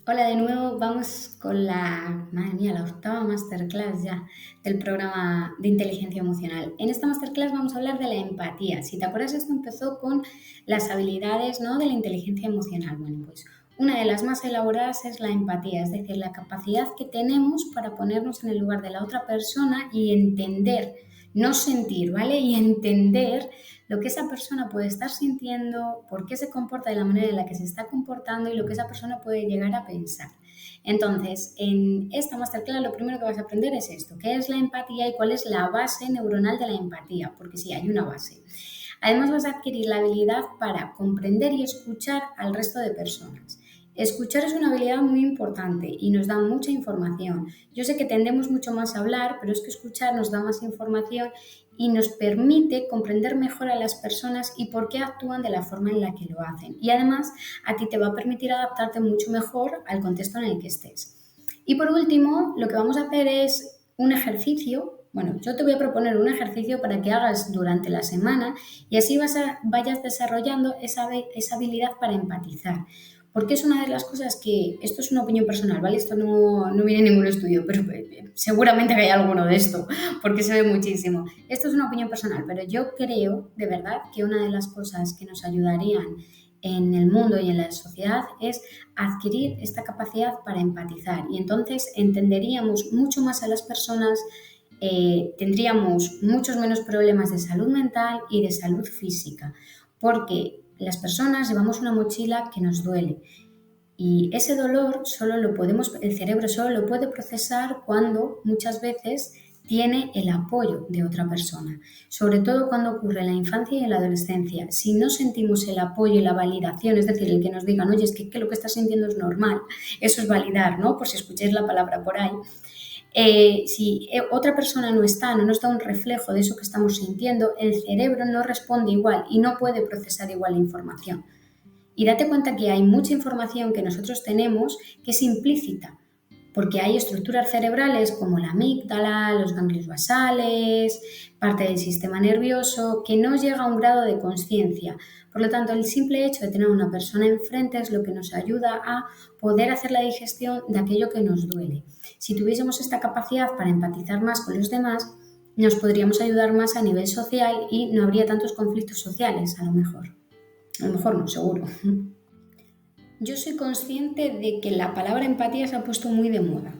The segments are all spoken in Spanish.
Hola de nuevo, vamos con madre mía, la octava masterclass ya del programa de inteligencia emocional. En esta masterclass vamos a hablar de la empatía. Si te acuerdas, esto empezó con las habilidades, ¿no?, de la inteligencia emocional. Bueno, pues una de las más elaboradas es la empatía, es decir, la capacidad que tenemos para ponernos en el lugar de la otra persona y entender, no sentir, ¿vale? Y entender lo que esa persona puede estar sintiendo, por qué se comporta de la manera en la que se está comportando y lo que esa persona puede llegar a pensar. Entonces, en esta masterclass lo primero que vas a aprender es esto, qué es la empatía y cuál es la base neuronal de la empatía, porque sí, hay una base. Además, vas a adquirir la habilidad para comprender y escuchar al resto de personas. Escuchar es una habilidad muy importante y nos da mucha información. Yo sé que tendemos mucho más a hablar, pero es que escuchar nos da más información y nos permite comprender mejor a las personas y por qué actúan de la forma en la que lo hacen. Y además, a ti te va a permitir adaptarte mucho mejor al contexto en el que estés. Y por último, lo que vamos a hacer es un ejercicio. Bueno, yo te voy a proponer un ejercicio para que hagas durante la semana y así vayas desarrollando esa habilidad para empatizar. Porque es una de las cosas que, esto es una opinión personal, ¿vale? Esto no viene en ningún estudio, pero seguramente que hay alguno de esto, porque se ve muchísimo. Esto es una opinión personal, pero yo creo de verdad que una de las cosas que nos ayudarían en el mundo y en la sociedad es adquirir esta capacidad para empatizar y entonces entenderíamos mucho más a las personas, tendríamos muchos menos problemas de salud mental y de salud física, porque las personas llevamos una mochila que nos duele y ese dolor el cerebro solo lo puede procesar cuando muchas veces tiene el apoyo de otra persona, sobre todo cuando ocurre en la infancia y en la adolescencia. Si no sentimos el apoyo y la validación, es decir, el que nos digan, oye, es que lo que estás sintiendo es normal, eso es validar, ¿no? Por si escucháis la palabra por ahí. Si otra persona no nos da un reflejo de eso que estamos sintiendo, el cerebro no responde igual y no puede procesar igual la información. Y date cuenta que hay mucha información que nosotros tenemos que es implícita, porque hay estructuras cerebrales como la amígdala, los ganglios basales, parte del sistema nervioso, que no llega a un grado de conciencia. Por lo tanto, el simple hecho de tener a una persona enfrente es lo que nos ayuda a poder hacer la digestión de aquello que nos duele. Si tuviésemos esta capacidad para empatizar más con los demás, nos podríamos ayudar más a nivel social y no habría tantos conflictos sociales, a lo mejor. A lo mejor no, seguro. Yo soy consciente de que la palabra empatía se ha puesto muy de moda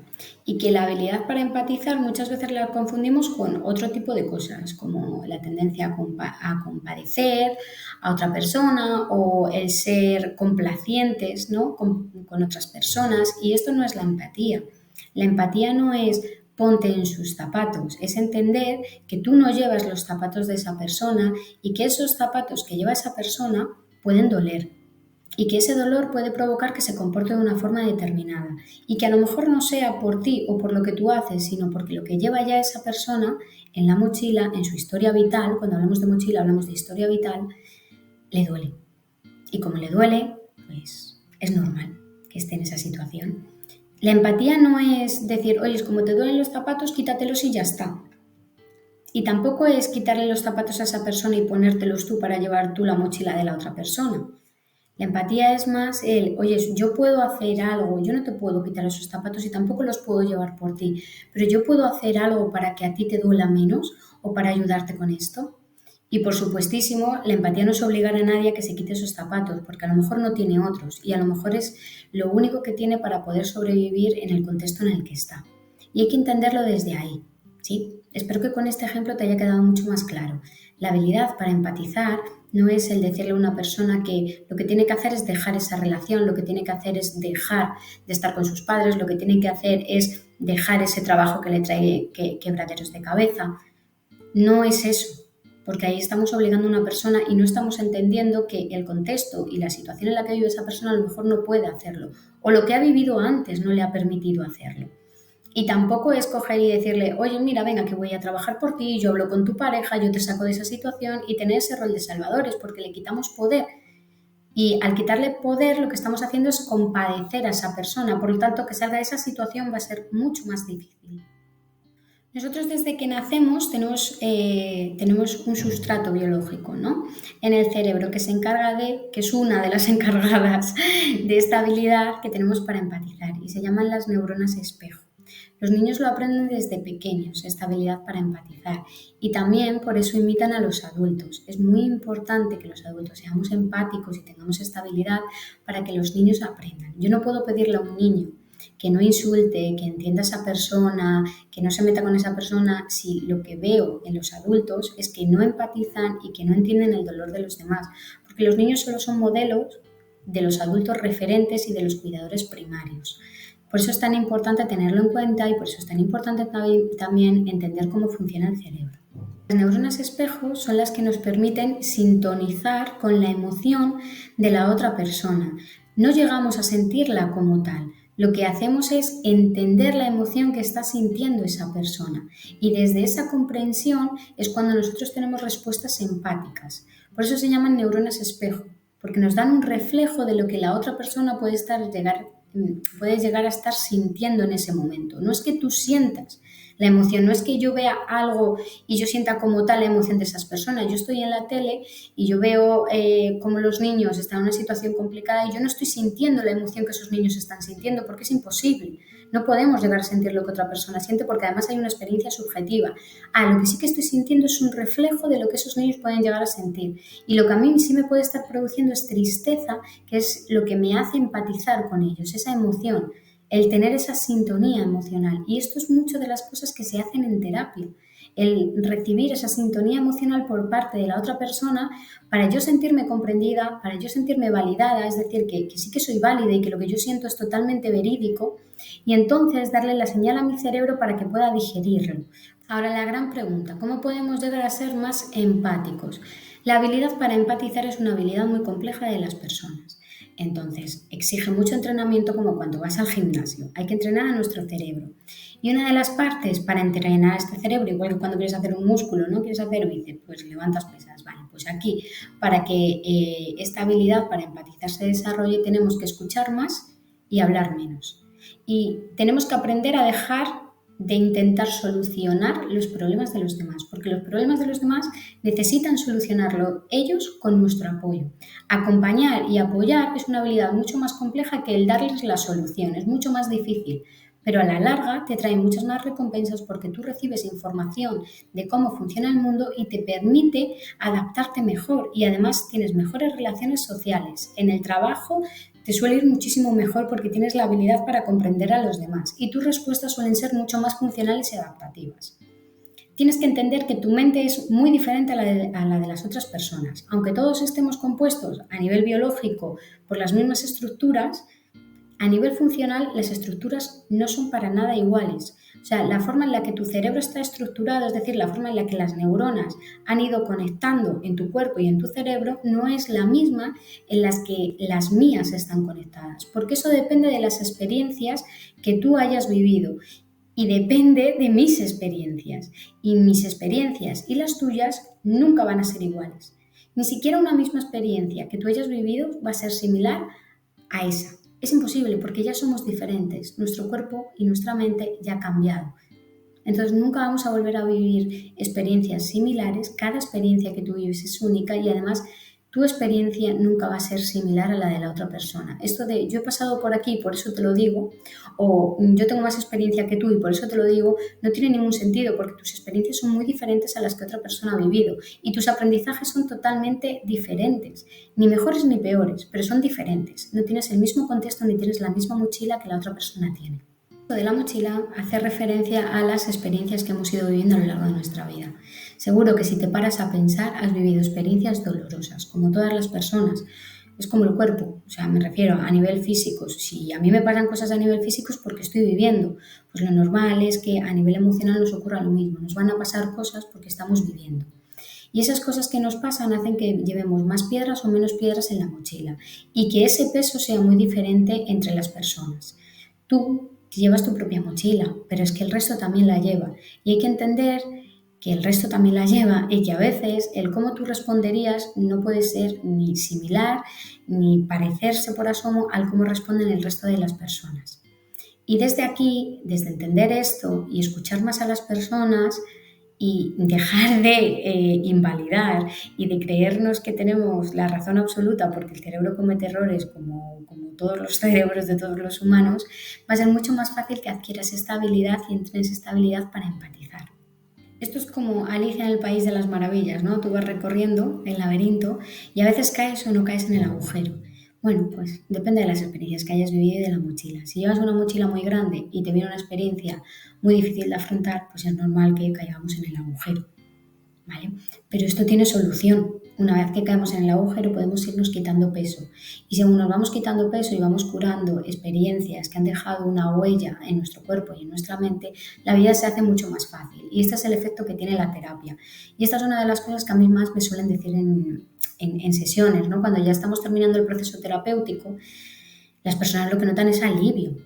y que la habilidad para empatizar muchas veces la confundimos con otro tipo de cosas, como la tendencia a compadecer a otra persona o el ser complacientes, ¿no?, con otras personas, y esto no es la empatía. La empatía no es ponte en sus zapatos, es entender que tú no llevas los zapatos de esa persona y que esos zapatos que lleva esa persona pueden doler y que ese dolor puede provocar que se comporte de una forma determinada y que a lo mejor no sea por ti o por lo que tú haces, sino porque lo que lleva ya esa persona en la mochila, en su historia vital, cuando hablamos de mochila hablamos de historia vital, le duele. Y como le duele, pues es normal que esté en esa situación. La empatía no es decir, oye, como te duelen los zapatos, quítatelos y ya está. Y tampoco es quitarle los zapatos a esa persona y ponértelos tú para llevar tú la mochila de la otra persona. La empatía es más oye, yo puedo hacer algo, yo no te puedo quitar esos zapatos y tampoco los puedo llevar por ti, pero yo puedo hacer algo para que a ti te duela menos o para ayudarte con esto. Y por supuestísimo, la empatía no es obligar a nadie a que se quite esos zapatos, porque a lo mejor no tiene otros y a lo mejor es lo único que tiene para poder sobrevivir en el contexto en el que está. Y hay que entenderlo desde ahí, ¿sí? Espero que con este ejemplo te haya quedado mucho más claro. La habilidad para empatizar no es el decirle a una persona que lo que tiene que hacer es dejar esa relación, lo que tiene que hacer es dejar de estar con sus padres, lo que tiene que hacer es dejar ese trabajo que le trae quebraderos de cabeza. No es eso, porque ahí estamos obligando a una persona y no estamos entendiendo que el contexto y la situación en la que vive esa persona a lo mejor no puede hacerlo, o lo que ha vivido antes no le ha permitido hacerlo. Y tampoco es coger y decirle, oye, mira, venga, que voy a trabajar por ti, yo hablo con tu pareja, yo te saco de esa situación, y tener ese rol de salvadores, porque le quitamos poder. Y al quitarle poder, lo que estamos haciendo es compadecer a esa persona. Por lo tanto, que salga de esa situación va a ser mucho más difícil. Nosotros desde que nacemos tenemos un sustrato biológico, ¿no? En el cerebro que se encarga que es una de las encargadas de esta habilidad que tenemos para empatizar y se llaman las neuronas espejo. Los niños lo aprenden desde pequeños, esta habilidad para empatizar, y también por eso imitan a los adultos. Es muy importante que los adultos seamos empáticos y tengamos esta habilidad para que los niños aprendan. Yo no puedo pedirle a un niño que no insulte, que entienda a esa persona, que no se meta con esa persona, si lo que veo en los adultos es que no empatizan y que no entienden el dolor de los demás. Porque los niños solo son modelos de los adultos referentes y de los cuidadores primarios. Por eso es tan importante tenerlo en cuenta y por eso es tan importante también entender cómo funciona el cerebro. Las neuronas espejo son las que nos permiten sintonizar con la emoción de la otra persona. No llegamos a sentirla como tal. Lo que hacemos es entender la emoción que está sintiendo esa persona y desde esa comprensión es cuando nosotros tenemos respuestas empáticas. Por eso se llaman neuronas espejo, porque nos dan un reflejo de lo que la otra persona puedes llegar a estar sintiendo en ese momento. No es que tú sientas la emoción, no es que yo vea algo y yo sienta como tal la emoción de esas personas. Yo estoy en la tele y yo veo cómo los niños están en una situación complicada y yo no estoy sintiendo la emoción que esos niños están sintiendo porque es imposible. No podemos llegar a sentir lo que otra persona siente porque además hay una experiencia subjetiva. Lo que sí que estoy sintiendo es un reflejo de lo que esos niños pueden llegar a sentir. Y lo que a mí sí me puede estar produciendo es tristeza, que es lo que me hace empatizar con ellos, esa emoción. El tener esa sintonía emocional. Y esto es mucho de las cosas que se hacen en terapia. El recibir esa sintonía emocional por parte de la otra persona para yo sentirme comprendida, para yo sentirme validada, es decir, que sí que soy válida y que lo que yo siento es totalmente verídico y entonces darle la señal a mi cerebro para que pueda digerirlo. Ahora la gran pregunta, ¿cómo podemos llegar a ser más empáticos? La habilidad para empatizar es una habilidad muy compleja de las personas. Entonces, exige mucho entrenamiento como cuando vas al gimnasio. Hay que entrenar a nuestro cerebro. Y una de las partes para entrenar a este cerebro, igual que cuando quieres hacer un músculo, ¿no? Quieres hacer bíceps, pues levantas pesas. Vale, pues aquí, para que esta habilidad para empatizar se desarrolle, tenemos que escuchar más y hablar menos. Y tenemos que aprender a dejar de intentar solucionar los problemas de los demás, porque los problemas de los demás necesitan solucionarlo ellos con nuestro apoyo. Acompañar y apoyar es una habilidad mucho más compleja que el darles la solución, es mucho más difícil, pero a la larga te trae muchas más recompensas porque tú recibes información de cómo funciona el mundo y te permite adaptarte mejor y además tienes mejores relaciones sociales. En el trabajo te suele ir muchísimo mejor porque tienes la habilidad para comprender a los demás y tus respuestas suelen ser mucho más funcionales y adaptativas. Tienes que entender que tu mente es muy diferente a la de las otras personas. Aunque todos estemos compuestos a nivel biológico por las mismas estructuras, a nivel funcional las estructuras no son para nada iguales. O sea, la forma en la que tu cerebro está estructurado, es decir, la forma en la que las neuronas han ido conectando en tu cuerpo y en tu cerebro, no es la misma en las que las mías están conectadas, porque eso depende de las experiencias que tú hayas vivido y depende de mis experiencias. Y mis experiencias y las tuyas nunca van a ser iguales. Ni siquiera una misma experiencia que tú hayas vivido va a ser similar a esa. Es imposible porque ya somos diferentes, nuestro cuerpo y nuestra mente ya han cambiado. Entonces nunca vamos a volver a vivir experiencias similares, cada experiencia que tú vives es única y además tu experiencia nunca va a ser similar a la de la otra persona. Esto de yo he pasado por aquí y por eso te lo digo, o yo tengo más experiencia que tú y por eso te lo digo, no tiene ningún sentido porque tus experiencias son muy diferentes a las que otra persona ha vivido y tus aprendizajes son totalmente diferentes, ni mejores ni peores, pero son diferentes. No tienes el mismo contexto ni tienes la misma mochila que la otra persona tiene. Lo de la mochila hace referencia a las experiencias que hemos ido viviendo a lo largo de nuestra vida. Seguro que si te paras a pensar has vivido experiencias dolorosas, como todas las personas. Es como el cuerpo, o sea, me refiero a nivel físico. Si a mí me pasan cosas a nivel físico es porque estoy viviendo. Pues lo normal es que a nivel emocional nos ocurra lo mismo. Nos van a pasar cosas porque estamos viviendo. Y esas cosas que nos pasan hacen que llevemos más piedras o menos piedras en la mochila y que ese peso sea muy diferente entre las personas. Tú llevas tu propia mochila, pero es que el resto también la lleva. Y hay que entender que el resto también la lleva y que a veces el cómo tú responderías no puede ser ni similar ni parecerse por asomo al cómo responden el resto de las personas. Y desde aquí, desde entender esto y escuchar más a las personas y dejar de invalidar y de creernos que tenemos la razón absoluta porque el cerebro comete errores como todos los cerebros de todos los humanos, va a ser mucho más fácil que adquieras esta habilidad y entrenes esta habilidad para empatizar. Esto es como Alicia en el País de las Maravillas, ¿no? Tú vas recorriendo el laberinto y a veces caes o no caes en el agujero. Bueno, pues depende de las experiencias que hayas vivido y de la mochila. Si llevas una mochila muy grande y te viene una experiencia muy difícil de afrontar, pues es normal que caigamos en el agujero, ¿vale? Pero esto tiene solución. Una vez que caemos en el agujero podemos irnos quitando peso. Y según nos vamos quitando peso y vamos curando experiencias que han dejado una huella en nuestro cuerpo y en nuestra mente, la vida se hace mucho más fácil. Y este es el efecto que tiene la terapia. Y esta es una de las cosas que a mí más me suelen decir en sesiones, ¿no? Cuando ya estamos terminando el proceso terapéutico, las personas lo que notan es alivio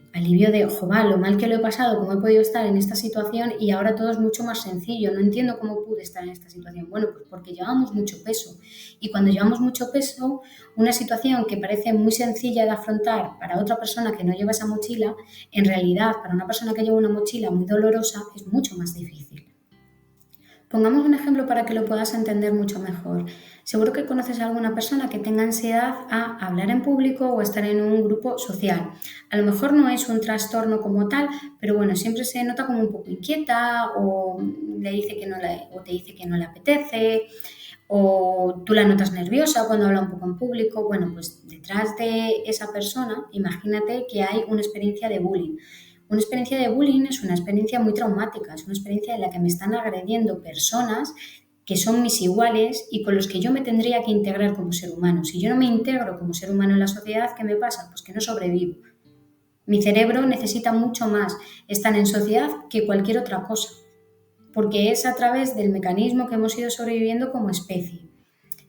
de, joder, lo mal que lo he pasado, cómo he podido estar en esta situación y ahora todo es mucho más sencillo, no entiendo cómo pude estar en esta situación. Bueno, pues porque llevamos mucho peso y cuando llevamos mucho peso, una situación que parece muy sencilla de afrontar para otra persona que no lleva esa mochila, en realidad para una persona que lleva una mochila muy dolorosa es mucho más difícil. Pongamos un ejemplo para que lo puedas entender mucho mejor. Seguro que conoces a alguna persona que tenga ansiedad a hablar en público o estar en un grupo social. A lo mejor no es un trastorno como tal, pero bueno, siempre se nota como un poco inquieta o te dice que no le apetece o tú la notas nerviosa cuando habla un poco en público. Bueno, pues detrás de esa persona, imagínate que hay una experiencia de bullying. Una experiencia de bullying es una experiencia muy traumática, es una experiencia en la que me están agrediendo personas que son mis iguales y con los que yo me tendría que integrar como ser humano. Si yo no me integro como ser humano en la sociedad, ¿qué me pasa? Pues que no sobrevivo. Mi cerebro necesita mucho más estar en sociedad que cualquier otra cosa, porque es a través del mecanismo que hemos ido sobreviviendo como especie.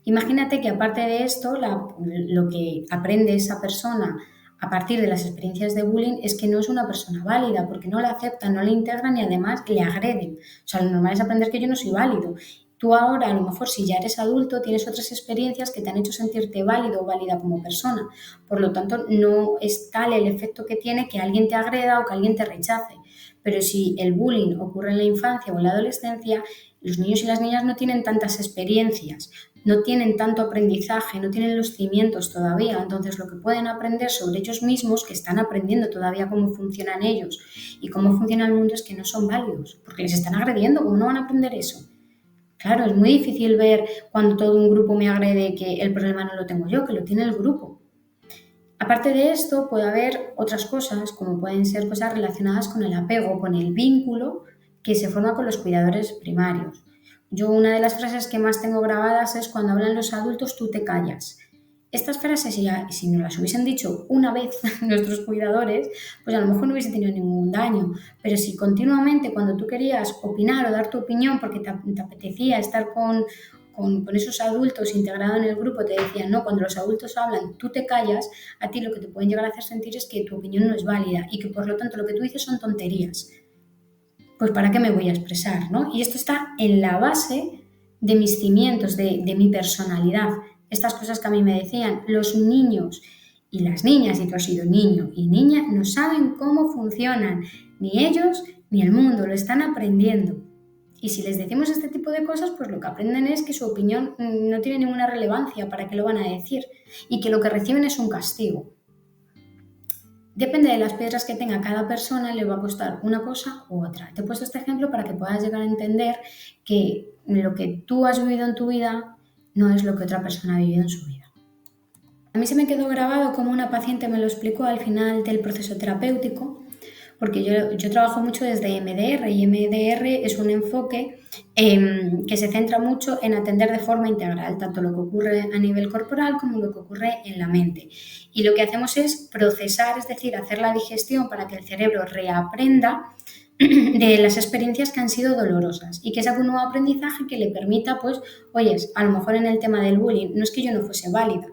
Imagínate que aparte de esto, lo que aprende esa persona a partir de las experiencias de bullying es que no es una persona válida, porque no la aceptan, no la integran y además le agreden. O sea, lo normal es aprender que yo no soy válido. Tú ahora, a lo mejor, si ya eres adulto, tienes otras experiencias que te han hecho sentirte válido o válida como persona. Por lo tanto, no es tal el efecto que tiene que alguien te agreda o que alguien te rechace. Pero si el bullying ocurre en la infancia o en la adolescencia, los niños y las niñas no tienen tantas experiencias, no tienen tanto aprendizaje, no tienen los cimientos todavía, entonces lo que pueden aprender sobre ellos mismos, que están aprendiendo todavía cómo funcionan ellos y cómo funciona el mundo, es que no son válidos, porque les están agrediendo, ¿cómo no van a aprender eso? Claro, es muy difícil ver cuando todo un grupo me agrede que el problema no lo tengo yo, que lo tiene el grupo. Aparte de esto, puede haber otras cosas, como pueden ser cosas relacionadas con el apego, con el vínculo que se forma con los cuidadores primarios. Yo una de las frases que más tengo grabadas es cuando hablan los adultos, tú te callas. Estas frases, si nos las hubiesen dicho una vez nuestros cuidadores, pues a lo mejor no hubiese tenido ningún daño. Pero si continuamente cuando tú querías opinar o dar tu opinión porque te apetecía estar con esos adultos integrados en el grupo, te decían, no, cuando los adultos hablan, tú te callas, a ti lo que te pueden llegar a hacer sentir es que tu opinión no es válida y que por lo tanto lo que tú dices son tonterías. Pues ¿para qué me voy a expresar, no? Y esto está en la base de mis cimientos, de mi personalidad. Estas cosas que a mí me decían, los niños y las niñas, y tú has sido niño y niña, no saben cómo funcionan, ni ellos ni el mundo, lo están aprendiendo. Y si les decimos este tipo de cosas, pues lo que aprenden es que su opinión no tiene ninguna relevancia, para qué lo van a decir, y que lo que reciben es un castigo. Depende de las piedras que tenga cada persona, le va a costar una cosa u otra. Te he puesto este ejemplo para que puedas llegar a entender que lo que tú has vivido en tu vida no es lo que otra persona ha vivido en su vida. A mí se me quedó grabado como una paciente me lo explicó al final del proceso terapéutico, porque yo trabajo mucho desde MDR y MDR es un enfoque que se centra mucho en atender de forma integral, tanto lo que ocurre a nivel corporal como lo que ocurre en la mente. Y lo que hacemos es procesar, es decir, hacer la digestión para que el cerebro reaprenda de las experiencias que han sido dolorosas y que saque un nuevo aprendizaje que le permita, pues, oye, a lo mejor en el tema del bullying no es que yo no fuese válida,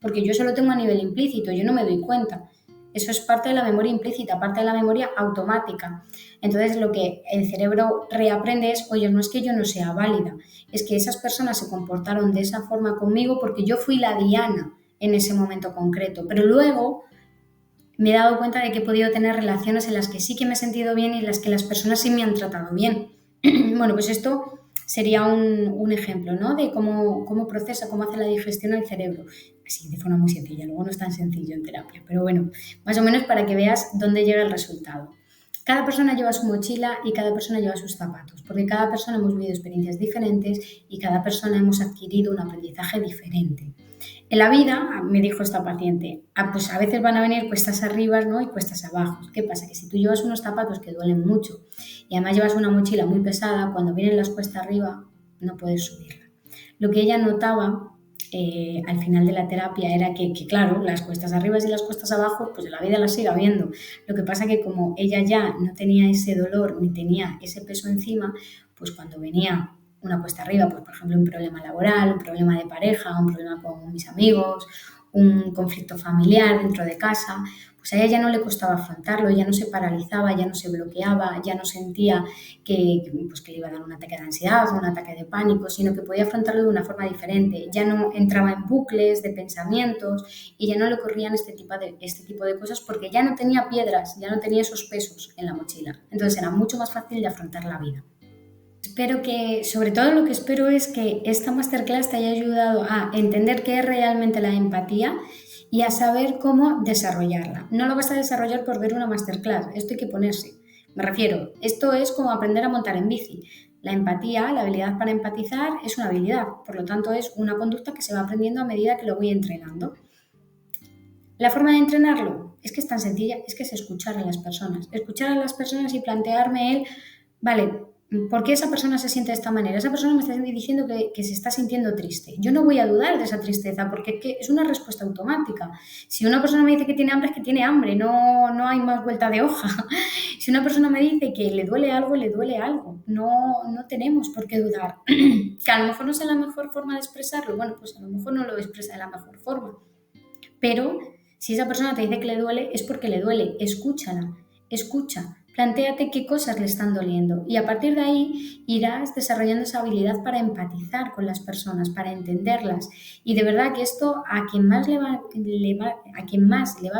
porque yo solo tengo a nivel implícito, yo no me doy cuenta. Eso es parte de la memoria implícita, parte de la memoria automática. Entonces lo que el cerebro reaprende es, oye, no es que yo no sea válida, es que esas personas se comportaron de esa forma conmigo porque yo fui la diana en ese momento concreto. Pero luego me he dado cuenta de que he podido tener relaciones en las que sí que me he sentido bien y en las que las personas sí me han tratado bien. Bueno, pues esto sería un ejemplo, ¿no? De cómo procesa, cómo hace la digestión el cerebro. Así, de forma muy sencilla, luego no es tan sencillo en terapia, pero bueno, más o menos para que veas dónde llega el resultado. Cada persona lleva su mochila y cada persona lleva sus zapatos, porque cada persona hemos vivido experiencias diferentes y cada persona hemos adquirido un aprendizaje diferente. En la vida, me dijo esta paciente, pues a veces van a venir cuestas arriba, ¿no? Y cuestas abajo. ¿Qué pasa? Que si tú llevas unos zapatos que duelen mucho y además llevas una mochila muy pesada, cuando vienen las cuestas arriba no puedes subirla. Lo que ella notaba al final de la terapia era que, claro, las cuestas arriba y las cuestas abajo, pues en la vida las sigue habiendo. Lo que pasa que como ella ya no tenía ese dolor ni tenía ese peso encima, pues cuando venía una cuesta arriba, pues por ejemplo un problema laboral, un problema de pareja, un problema con mis amigos, un conflicto familiar dentro de casa, pues a ella ya no le costaba afrontarlo, ya no se paralizaba, ya no se bloqueaba, ya no sentía pues que le iba a dar un ataque de ansiedad o un ataque de pánico, sino que podía afrontarlo de una forma diferente, ya no entraba en bucles de pensamientos y ya no le ocurrían este tipo de cosas porque ya no tenía piedras, ya no tenía esos pesos en la mochila. Entonces era mucho más fácil de afrontar la vida. Espero que, sobre todo lo que espero es que esta masterclass te haya ayudado a entender qué es realmente la empatía y a saber cómo desarrollarla. No lo vas a desarrollar por ver una masterclass, esto hay que ponerse. Me refiero, esto es como aprender a montar en bici. La empatía, la habilidad para empatizar, es una habilidad, por lo tanto es una conducta que se va aprendiendo a medida que lo voy entrenando. La forma de entrenarlo es que es tan sencilla, es que es escuchar a las personas. Escuchar a las personas y plantearme vale, ¿por qué esa persona se siente de esta manera? Esa persona me está diciendo que se está sintiendo triste. Yo no voy a dudar de esa tristeza porque es una respuesta automática. Si una persona me dice que tiene hambre, es que tiene hambre, no hay más vuelta de hoja. Si una persona me dice que le duele algo, le duele algo. No tenemos por qué dudar. Que a lo mejor no es la mejor forma de expresarlo, bueno, pues a lo mejor no lo expresa de la mejor forma. Pero si esa persona te dice que le duele, es porque le duele. Escúchala, escucha. Plantéate qué cosas le están doliendo y a partir de ahí irás desarrollando esa habilidad para empatizar con las personas, para entenderlas. Y de verdad que esto a quien más le va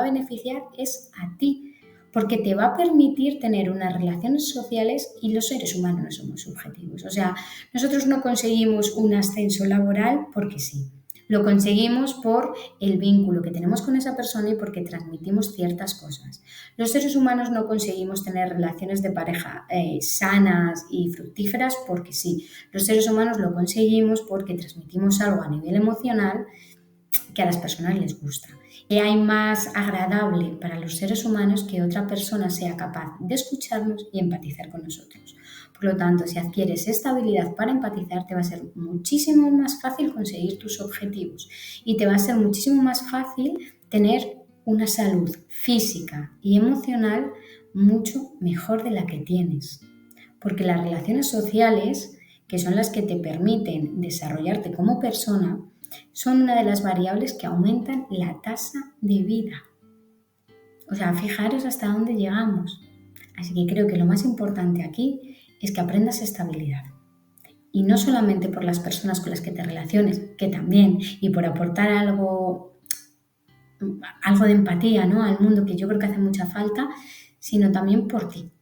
a beneficiar es a ti, porque te va a permitir tener unas relaciones sociales y los seres humanos no somos subjetivos. O sea, nosotros no conseguimos un ascenso laboral porque sí. Lo conseguimos por el vínculo que tenemos con esa persona y porque transmitimos ciertas cosas. Los seres humanos no conseguimos tener relaciones de pareja sanas y fructíferas porque sí. Los seres humanos lo conseguimos porque transmitimos algo a nivel emocional que a las personas les gusta. ¿Qué hay más agradable para los seres humanos que otra persona sea capaz de escucharnos y empatizar con nosotros? Por lo tanto, si adquieres esta habilidad para empatizar, te va a ser muchísimo más fácil conseguir tus objetivos y te va a ser muchísimo más fácil tener una salud física y emocional mucho mejor de la que tienes. Porque las relaciones sociales, que son las que te permiten desarrollarte como persona, son una de las variables que aumentan la tasa de vida. O sea, fijaros hasta dónde llegamos. Así que creo que lo más importante aquí es que aprendas estabilidad. Y no solamente por las personas con las que te relaciones, que también, y por aportar algo de empatía, ¿no?, al mundo, que yo creo que hace mucha falta, sino también por ti.